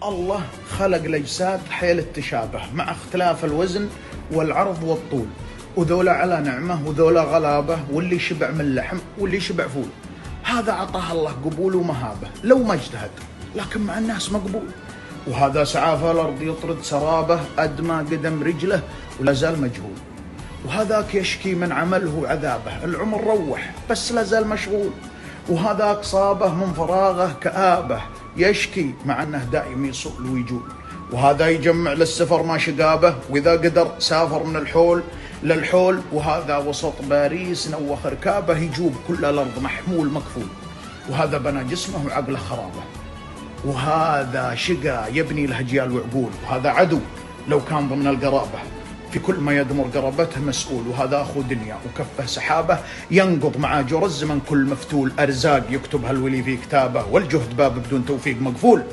الله خلق الأجساد حيل التشابه مع اختلاف الوزن والعرض والطول، وذولا على نعمة وذولا غلابة، واللي شبع من لحم واللي شبع فول. هذا عطاه الله قبول ومهابة لو ما اجتهد، لكن مع الناس مقبول. وهذا سعى في الأرض يطرد سرابه، أدمى قدم رجله ولا زال مجهول. وهذاك يشكي من عمله عذابه، العمر روح بس لا زال مشغول. وهذاك صابه من فراغه كآبه، يشكي مع أنه دائم يصول ويجول. وهذا يجمع للسفر ما شقابه، وإذا قدر سافر من الحول للحول. وهذا وسط باريس نوخ ركابه، يجوب كل الأرض محمول مكفول. وهذا بنى جسمه وعقله خرابه، وهذا شقى يبني له أجيال وعقول. وهذا عدو لو كان ضمن القرابة، في كل ما يدمر قرابته مسؤول. وهذا أخو دنيا وكفه سحابه، ينقض مع جرى الزمن كل مفتول. أرزاق يكتبها الولي في كتابه، والجهد باب بدون توفيق مقفول.